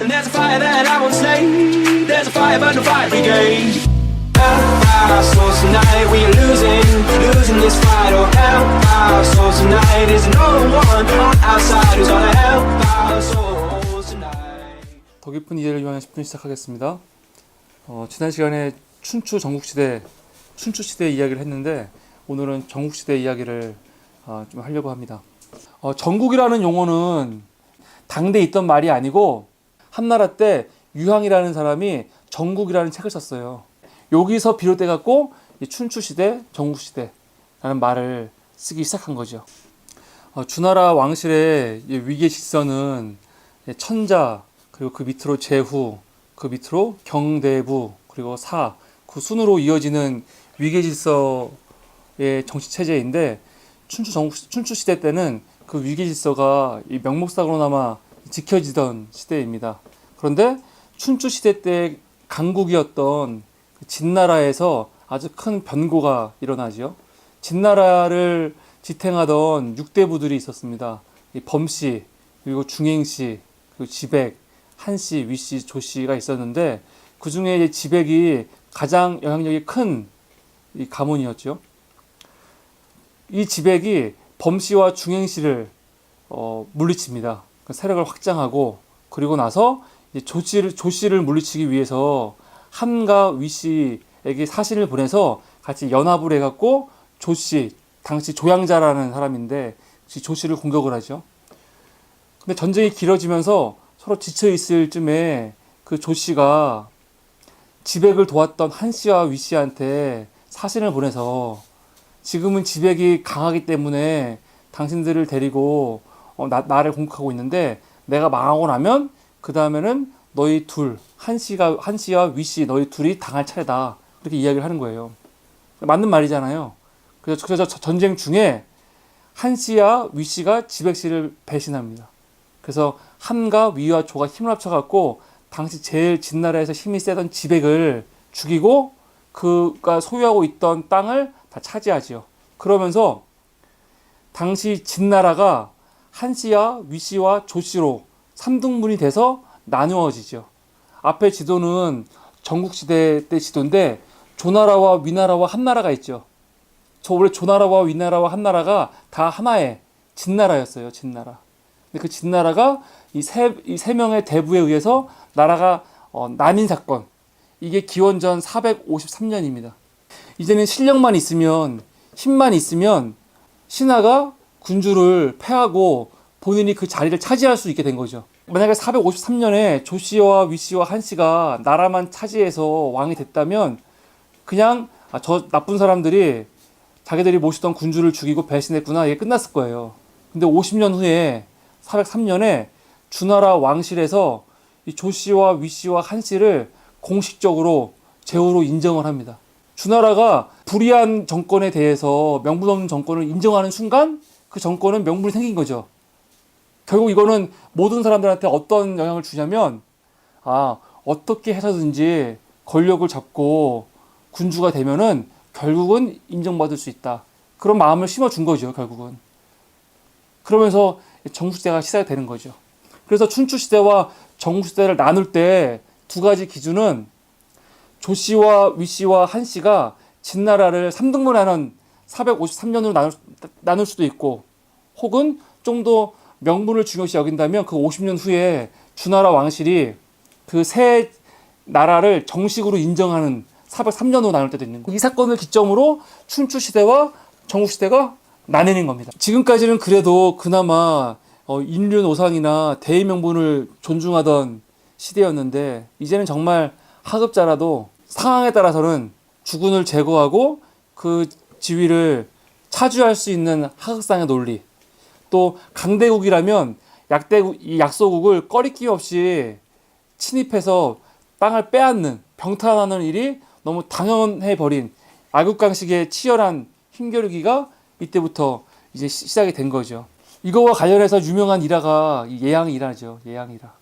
And there's a fire that I won't slay. There's a fire but no fire brigade. Help our souls tonight, we are losing this fight. Oh, help our souls tonight. There's no one on our side who's gonna help our souls tonight. 더 깊은 이해를 위한 10분 시작하겠습니다. 지난 시간에 춘추 전국시대 이야기를 했는데 오늘은 전국시대 이야기를 좀 하려고 합니다. 전국이라는 용어는 당대에 있던 말이 아니고 한나라 때 유항이라는 사람이 전국이라는 책을 썼어요. 여기서 비롯돼 갖고 춘추시대, 전국시대라는 말을 쓰기 시작한 거죠. 주나라 왕실의 위계 질서는 천자, 그리고 그 밑으로 제후, 그 밑으로 경대부, 그리고 사, 그 순으로 이어지는 위계 질서의 정치 체제인데 춘추 시대 때는 그 위계 질서가 이 명목상으로나마 지켜지던 시대입니다. 그런데 춘추 시대 때 강국이었던 진나라에서 아주 큰 변고가 일어나죠. 진나라를 지탱하던 6대부들이 있었습니다. 이 범씨, 그리고 중행씨, 그리고 지백, 한씨, 위씨, 조씨가 있었는데 그 중에 지백이 가장 영향력이 큰 이 가문이었죠. 이 지백이 범씨와 중행씨를 물리칩니다. 세력을 확장하고 그리고 나서 조씨를 물리치기 위해서 한과 위씨에게 사신을 보내서 같이 연합을 해갖고 조씨, 당시 조양자라는 사람인데 조씨를 공격을 하죠. 근데 전쟁이 길어지면서 서로 지쳐있을 쯤에 그 조씨가 지백을 도왔던 한씨와 위씨한테 사신을 보내서 지금은 지백이 강하기 때문에 당신들을 데리고 나를 공격하고 있는데 내가 망하고 나면 그 다음에는 너희 둘, 한씨와 위씨 너희 둘이 당할 차례다. 그렇게 이야기를 하는 거예요. 맞는 말이잖아요. 그래서 전쟁 중에 한씨와 위씨가 지백씨를 배신합니다. 그래서 한과 위와 조가 힘을 합쳐갖고 당시 제일 진나라에서 힘이 세던 지백을 죽이고 그가 소유하고 있던 땅을 다 차지하지요. 그러면서 당시 진나라가 한씨와 위씨와 조씨로 3등분이 돼서 나누어지죠. 앞에 지도는 전국시대 때 지도인데 조나라와 위나라와 한나라가 있죠. 원래 조나라와 위나라와 한나라가 다 하나의 진나라였어요. 진나라. 근데 그 진나라가 이 세 명의 대부에 의해서 나라가 나뉜 사건. 이게 기원전 453년입니다. 이제는 실력만 있으면 힘만 있으면 신하가 군주를 패하고 본인이 그 자리를 차지할 수 있게 된 거죠. 만약에 453년에 조씨와 위씨와 한씨가 나라만 차지해서 왕이 됐다면 그냥 저 나쁜 사람들이 자기들이 모시던 군주를 죽이고 배신했구나 이게 끝났을 거예요. 근데 50년 후에 403년에 주나라 왕실에서 이 조씨와 위씨와 한씨를 공식적으로 제후로 인정을 합니다. 주나라가 불의한 정권에 대해서 명분 없는 정권을 인정하는 순간 그 정권은 명분이 생긴 거죠. 결국 이거는 모든 사람들한테 어떤 영향을 주냐면 어떻게 해서든지 권력을 잡고 군주가 되면은 결국은 인정받을 수 있다. 그런 마음을 심어준 거죠. 결국은. 그러면서 전국시대가 시작이 되는 거죠. 그래서 춘추시대와 전국시대를 나눌 때 두 가지 기준은 조씨와 위씨와 한씨가 진나라를 3등분하는 453년으로 나눌 수도 있고 혹은 좀 더 명분을 중요시 여긴다면 그 50년 후에 주나라 왕실이 그 세 나라를 정식으로 인정하는 403년으로 나눌 때도 있는 거예요. 이 사건을 기점으로 춘추시대와 전국시대가 나뉘는 겁니다. 지금까지는 그래도 그나마 인륜오상이나 대의명분을 존중하던 시대였는데 이제는 정말 하급자라도 상황에 따라서는 주군을 제거하고 그 지위를 차지할 수 있는 하극상의 논리, 또 강대국이라면 이 약소국을 꺼리낌 없이 침입해서 땅을 빼앗는 병탈하는 일이 너무 당연해버린 아국강식의 치열한 힘겨루기가 이때부터 이제 시작이 된 거죠. 이거와 관련해서 유명한 일화가 예양일화죠. 예양일화.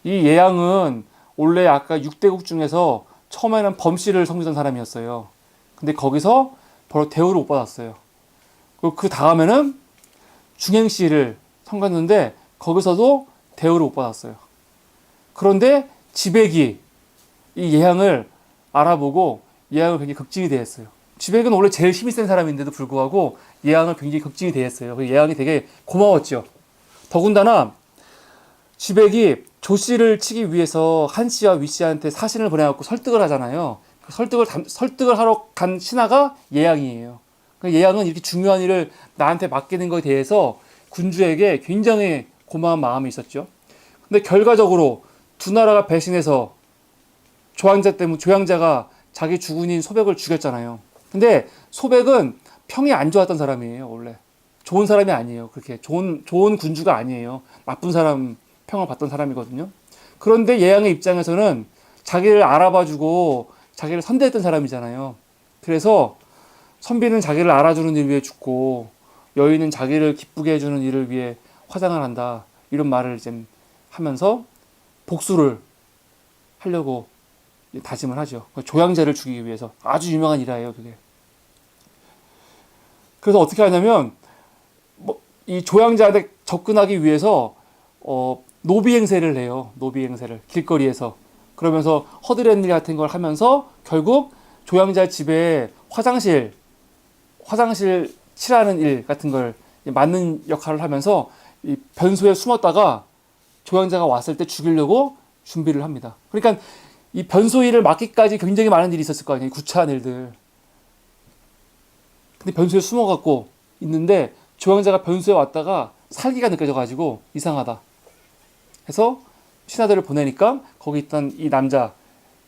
이 예양은 원래 아까 6대국 중에서 처음에는 범씨를 섬기던 사람이었어요. 근데 거기서 바로 대우를 못 받았어요. 그리고 그 다음에는 중행씨를 섬겼는데 거기서도 대우를 못 받았어요. 그런데 지백이 이 예향을 알아보고 예향을 굉장히 극진히 대했어요. 지백은 원래 제일 힘이 센 사람인데도 불구하고 예향을 굉장히 극진히 대했어요. 예향이 되게 고마웠죠. 더군다나 지백이 조 씨를 치기 위해서 한 씨와 위 씨한테 사신을 보내갖고 설득을 하잖아요. 설득을 하러 간 신하가 예향이에요. 예향은 이렇게 중요한 일을 나한테 맡기는 것에 대해서 군주에게 굉장히 고마운 마음이 있었죠. 근데 결과적으로 두 나라가 배신해서 조양자가 자기 주군인 소백을 죽였잖아요. 근데 소백은 평이 안 좋았던 사람이에요. 원래 좋은 사람이 아니에요. 그렇게 좋은 군주가 아니에요. 나쁜 사람 평을 받던 사람이거든요. 그런데 예향의 입장에서는 자기를 알아봐주고 자기를 선대했던 사람이잖아요. 그래서 선비는 자기를 알아주는 일 위해 죽고 여인은 자기를 기쁘게 해주는 일을 위해 화장을 한다. 이런 말을 이제 하면서 복수를 하려고 다짐을 하죠. 조양자를 죽이기 위해서. 아주 유명한 일화예요, 그게. 그래서 어떻게 하냐면 이 조양자한테 접근하기 위해서 노비 행세를 해요. 노비 행세를 길거리에서. 그러면서 허드렛일 같은 걸 하면서 결국 조양자 집에 화장실 칠하는 일 같은 걸 맡는 역할을 하면서 이 변소에 숨었다가 조양자가 왔을 때 죽이려고 준비를 합니다. 그러니까 이 변소 일을 맡기까지 굉장히 많은 일이 있었을 거 아니에요. 구차한 일들. 근데 변소에 숨어갖고 있는데 조양자가 변소에 왔다가 살기가 느껴져가지고 이상하다 해서 신하들을 보내니까 거기 있던 이 남자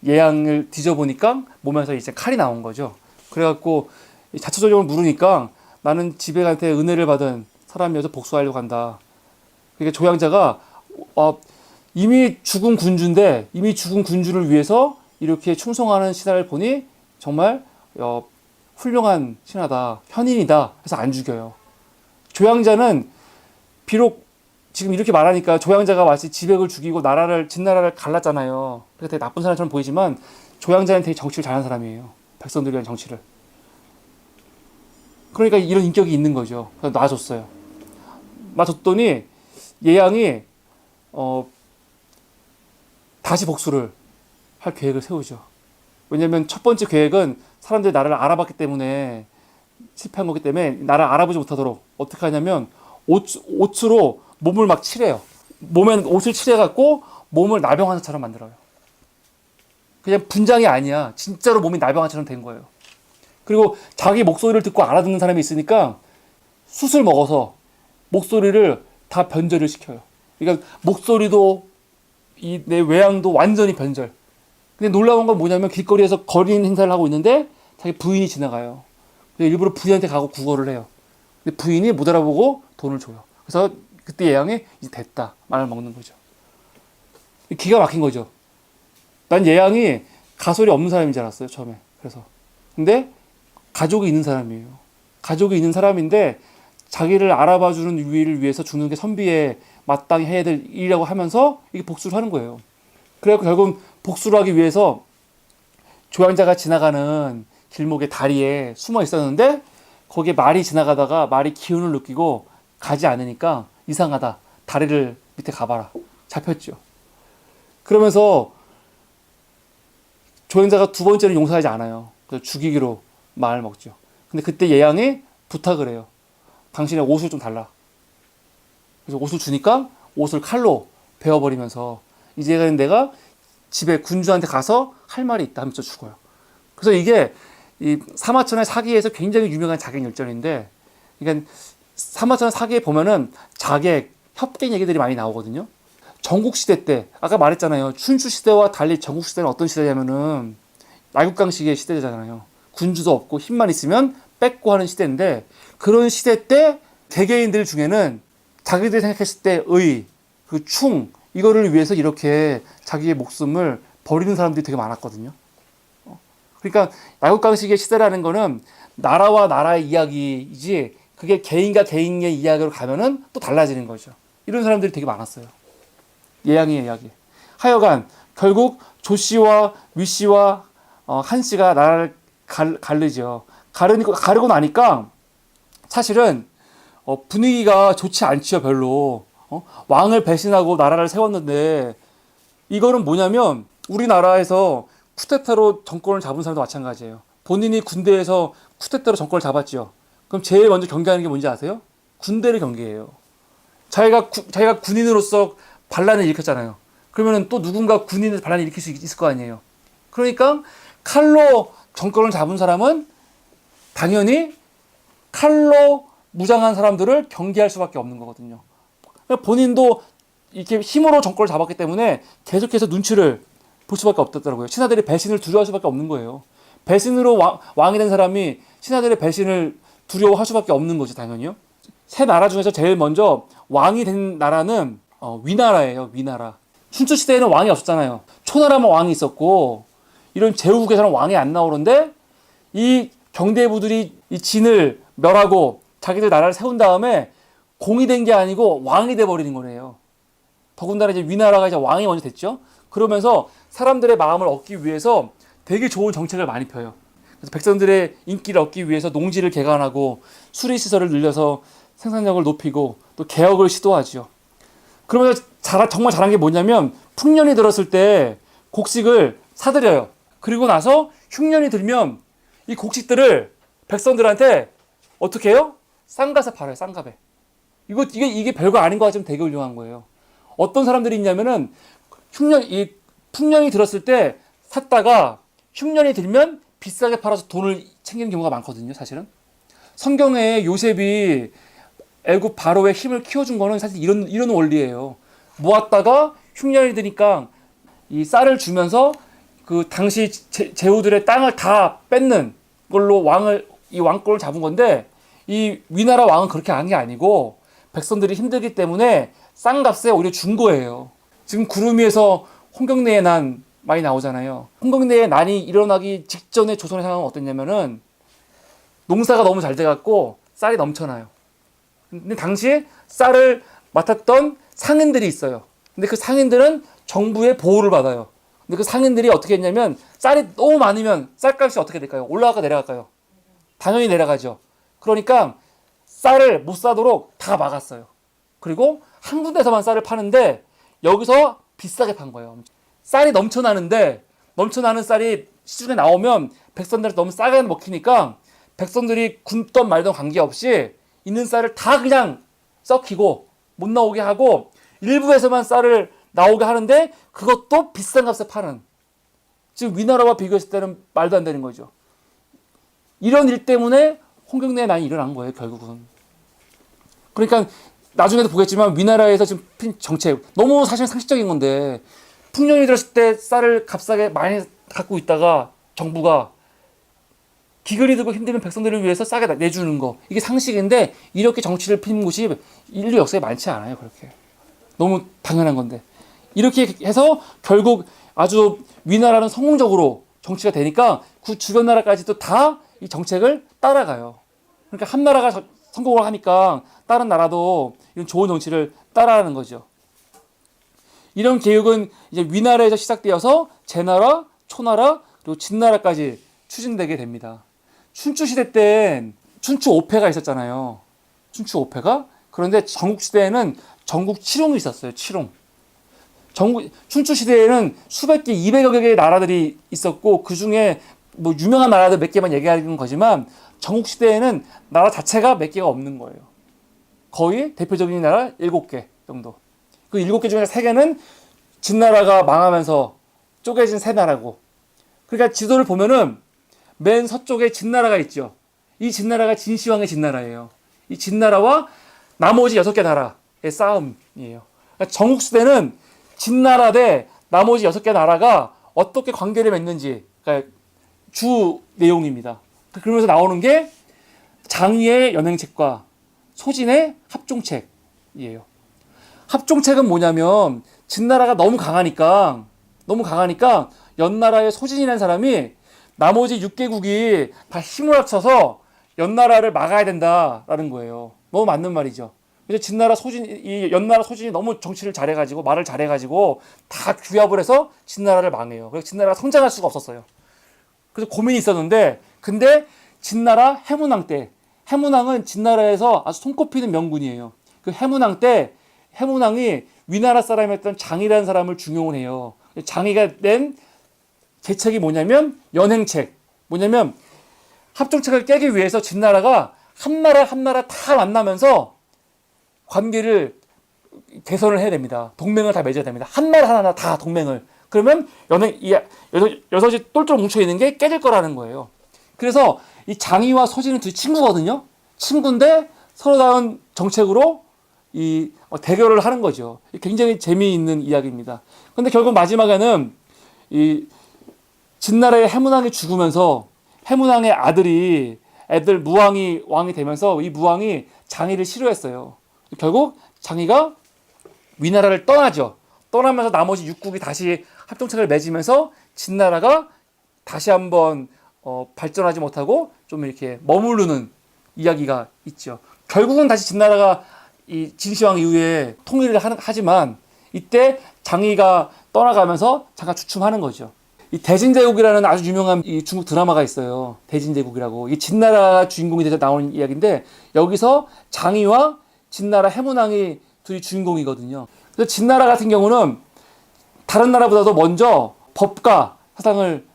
예향을 뒤져보니까 몸에서 이제 칼이 나온 거죠. 그래갖고 자초지종을 물으니까 나는 지백한테 은혜를 받은 사람이어서 복수하려고 한다. 그러니까 조양자가 이미 죽은 군주를 위해서 이렇게 충성하는 신하를 보니 정말 훌륭한 신하다, 현인이다 해서 안 죽여요. 조양자는 비록 지금 이렇게 말하니까 조양자가 마치 지백을 죽이고 진나라를 갈랐잖아요. 그래서 되게 나쁜 사람처럼 보이지만 조양자는 되게 정치를 잘하는 사람이에요. 백성들을 위한 정치를. 그러니까 이런 인격이 있는 거죠. 그래서 놔줬어요. 놔줬더니 예향이 다시 복수를 할 계획을 세우죠. 왜냐면 첫 번째 계획은 사람들이 나를 알아봤기 때문에 실패한 거기 때문에 나를 알아보지 못하도록 어떻게 하냐면 옷으로 몸을 막 칠해요. 몸에 옷을 칠해갖고 몸을 나병환자처럼 만들어요. 그냥 분장이 아니야. 진짜로 몸이 나병환자처럼 된 거예요. 그리고 자기 목소리를 듣고 알아듣는 사람이 있으니까 숯을 먹어서 목소리를 다 변절을 시켜요. 그러니까 목소리도 내 외양도 완전히 변절. 근데 놀라운 건 뭐냐면 길거리에서 거린 행사를 하고 있는데 자기 부인이 지나가요. 일부러 부인한테 가고 구걸을 해요. 근데 부인이 못 알아보고 돈을 줘요. 그래서 그때 예향이 이제 됐다 말을 먹는 거죠. 기가 막힌 거죠. 난 예향이 가설이 없는 사람인 줄 알았어요 처음에. 그래서 근데 가족이 있는 사람이에요. 가족이 있는 사람인데 자기를 알아봐주는 일을 위해서 죽는 게 선비의 마땅히 해야 될 일이라고 하면서 이게 복수를 하는 거예요. 그래서 결국 복수를 하기 위해서 조양자가 지나가는 길목의 다리에 숨어 있었는데 거기에 말이 지나가다가 말이 기운을 느끼고 가지 않으니까 이상하다. 다리를 밑에 가봐라. 잡혔죠. 그러면서 조양자가 두 번째는 용서하지 않아요. 그래서 죽이기로 마음을 먹죠. 근데 그때 예향이 부탁을 해요. 당신의 옷을 좀 달라. 그래서 옷을 주니까 옷을 칼로 베어버리면서 이제 내가 집에 군주한테 가서 할 말이 있다 하면서 죽어요. 그래서 이게 이 사마천의 사기에서 굉장히 유명한 자객열전인데, 그러니까 사마천 사기에 보면은 자객, 협객 얘기들이 많이 나오거든요. 전국시대 때 아까 말했잖아요. 춘추시대와 달리 전국시대는 어떤 시대냐면은 나육강식의 시대잖아요. 군주도 없고 힘만 있으면 뺏고 하는 시대인데, 그런 시대 때 개개인들 중에는 자기들이 생각했을 때의 그 충, 이거를 위해서 이렇게 자기의 목숨을 버리는 사람들이 되게 많았거든요. 그러니까 나육강식의 시대라는 거는 나라와 나라의 이야기이지 그게 개인과 개인의 이야기로 가면은 또 달라지는 거죠. 이런 사람들이 되게 많았어요. 예향의 이야기. 하여간 결국 조 씨와 위 씨와 한 씨가 나라를 가르죠. 가르고 나니까 사실은 분위기가 좋지 않죠. 별로. 왕을 배신하고 나라를 세웠는데 이거는 뭐냐면 우리나라에서 쿠데타로 정권을 잡은 사람도 마찬가지예요. 본인이 군대에서 쿠데타로 정권을 잡았죠. 그럼 제일 먼저 경계하는 게 뭔지 아세요? 군대를 경계해요. 자기가 군인으로서 반란을 일으켰잖아요. 그러면 또 누군가 군인을 반란을 일으킬 수 있을 거 아니에요. 그러니까 칼로 정권을 잡은 사람은 당연히 칼로 무장한 사람들을 경계할 수밖에 없는 거거든요. 그러니까 본인도 이렇게 힘으로 정권을 잡았기 때문에 계속해서 눈치를 볼 수밖에 없었더라고요. 신하들의 배신을 두려워할 수밖에 없는 거예요. 배신으로 왕이 된 사람이 신하들의 배신을 두려워할 수밖에 없는 거죠, 당연히요. 세 나라 중에서 제일 먼저 왕이 된 나라는 위나라예요. 위나라. 춘추 시대에는 왕이 없었잖아요. 초나라만 왕이 있었고 이런 제후국에서는 왕이 안 나오는데 이 경대부들이 이 진을 멸하고 자기들 나라를 세운 다음에 공이 된 게 아니고 왕이 돼 버리는 거래요. 더군다나 이제 위나라가 이제 왕이 먼저 됐죠. 그러면서 사람들의 마음을 얻기 위해서 되게 좋은 정책을 많이 펴요. 그래서 백성들의 인기를 얻기 위해서 농지를 개간하고 수리시설을 늘려서 생산력을 높이고 또 개혁을 시도하죠. 그러면서 정말 잘한 게 뭐냐면 풍년이 들었을 때 곡식을 사들여요. 그리고 나서 흉년이 들면 이 곡식들을 백성들한테 어떻게 해요? 싼 값에 팔아요. 싼 값에. 이게 별거 아닌 것 같지만 되게 훌륭한 거예요. 어떤 사람들이 있냐면은 풍년이 들었을 때 샀다가 흉년이 들면 비싸게 팔아서 돈을 챙기는 경우가 많거든요, 사실은. 성경에 요셉이 애굽 바로의 힘을 키워준 거는 사실 이런 원리예요. 모았다가 흉년이 드니까 이 쌀을 주면서 그 당시 제후들의 땅을 다 뺏는 걸로 이 왕권을 잡은 건데 이 위나라 왕은 그렇게 한 게 아니고 백성들이 힘들기 때문에 싼 값에 오히려 준 거예요. 지금 구름 위에서 홍경래의 난 많이 나오잖아요. 홍경래의 난이 일어나기 직전에 조선의 상황은 어땠냐면은 농사가 너무 잘 돼갖고 쌀이 넘쳐나요. 근데 당시에 쌀을 맡았던 상인들이 있어요. 근데 그 상인들은 정부의 보호를 받아요. 근데 그 상인들이 어떻게 했냐면 쌀이 너무 많으면 쌀값이 어떻게 될까요? 올라갈까 내려갈까요? 당연히 내려가죠. 그러니까 쌀을 못 사도록 다 막았어요. 그리고 한 군데서만 쌀을 파는데 여기서 비싸게 판 거예요. 쌀이 넘쳐나는 쌀이 시중에 나오면 백성들한테 너무 싸게 먹히니까 백성들이 굶던 말던 관계없이 있는 쌀을 다 그냥 썩히고 못 나오게 하고 일부에서만 쌀을 나오게 하는데 그것도 비싼 값에 파는, 지금 위나라와 비교했을 때는 말도 안 되는 거죠. 이런 일 때문에 홍경래의 난이 일어난 거예요, 결국은. 그러니까 나중에도 보겠지만 위나라에서 지금 핀 정책 너무 사실 상식적인 건데 풍년이 들었을 때 쌀을 값싸게 많이 갖고 있다가 정부가 기근이 들고 힘들면 백성들을 위해서 싸게 내주는 거, 이게 상식인데 이렇게 정치를 핀 곳이 인류 역사에 많지 않아요. 그렇게 너무 당연한 건데 이렇게 해서 결국 아주 위나라는 성공적으로 정치가 되니까 그 주변 나라까지도 다 이 정책을 따라가요. 그러니까 한 나라가 성공을 하니까 다른 나라도 이런 좋은 정치를 따라하는 거죠. 이런 개혁은 이제 위나라에서 시작되어서 제나라, 초나라, 그리고 진나라까지 추진되게 됩니다. 춘추 시대 땐 춘추 5패가 있었잖아요. 춘추 5패가. 그런데 전국 시대에는 전국 칠홍이 있었어요. 칠홍. 춘추 시대에는 수백 개, 200여 개의 나라들이 있었고 그 중에 뭐 유명한 나라들 몇 개만 얘기하는 거지만 전국 시대에는 나라 자체가 몇 개가 없는 거예요. 거의 대표적인 나라 7개 정도. 그 7개 중에 3개는 진나라가 망하면서 쪼개진 새 나라고. 그러니까 지도를 보면은 맨 서쪽에 진나라가 있죠. 이 진나라가 진시황의 진나라예요. 이 진나라와 나머지 6개 나라의 싸움이에요. 그러니까 전국시대는 진나라 대 나머지 6개 나라가 어떻게 관계를 맺는지, 그러니까 주 내용입니다. 그러면서 나오는 게 장의의 연행책과 소진의 합종책이에요. 합종책은 뭐냐면 진나라가 너무 강하니까 연나라의 소진이라는 사람이 나머지 6개국이 다 힘을 합쳐서 연나라를 막아야 된다라는 거예요. 너무 맞는 말이죠. 그래서 연나라 소진이 너무 정치를 잘해가지고 말을 잘해가지고 다 규합을 해서 진나라를 망해요. 그래서 진나라가 성장할 수가 없었어요. 그래서 고민이 있었는데, 근데 진나라 해문왕 때, 해문왕은 진나라에서 아주 손꼽히는 명군이에요. 그 해문왕 때 해문왕이 위나라 사람이었던 장이라는 사람을 중용을 해요. 장이가 낸 계책이 뭐냐면 연행책. 뭐냐면 합종책을 깨기 위해서 진나라가 한 나라 한 나라 다 만나면서 관계를 개선을 해야 됩니다. 동맹을 다 맺어야 됩니다. 한 나라 하나 다 동맹을. 그러면 여섯이 똘똘 뭉쳐 있는 게 깨질 거라는 거예요. 그래서 이 장이와 서진은 둘이 친구거든요. 친구인데 서로 다른 정책으로 이 대결을 하는 거죠. 굉장히 재미있는 이야기입니다. 근데 결국 마지막에는 이 진나라의 해문왕이 죽으면서 해문왕의 애들 무왕이 왕이 되면서 이 무왕이 장이를 싫어했어요. 결국 장이가 위나라를 떠나죠. 떠나면서 나머지 육국이 다시 합동책을 맺으면서 진나라가 다시 한번 발전하지 못하고 좀 이렇게 머무르는 이야기가 있죠. 결국은 다시 진나라가 이 진시황 이후에 통일을 하지만 이때 장이가 떠나가면서 잠깐 주춤하는 거죠. 이 대진대국이라는 아주 유명한 이 중국 드라마가 있어요. 대진대국이라고. 이 진나라 주인공이 돼서 나오는 이야기인데 여기서 장이와 진나라 해문왕이 둘이 주인공이거든요. 그래서 진나라 같은 경우는 다른 나라보다도 먼저 법가 사상을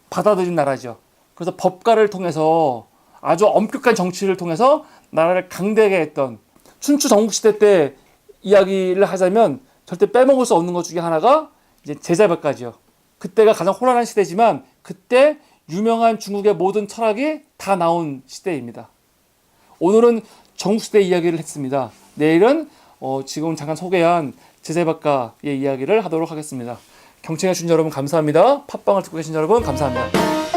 받아들인 나라죠. 그래서 법가를 통해서 아주 엄격한 정치를 통해서 나라를 강대하게 했던 춘추 전국시대 때 이야기를 하자면 절대 빼먹을 수 없는 것 중에 하나가 이제 제자벽가죠. 그때가 가장 혼란한 시대지만 그때 유명한 중국의 모든 철학이 다 나온 시대입니다. 오늘은 전국시대 이야기를 했습니다. 내일은 지금 잠깐 소개한 제자벽가의 이야기를 하도록 하겠습니다. 경청해 주신 여러분 감사합니다. 팟빵을 듣고 계신 여러분 감사합니다.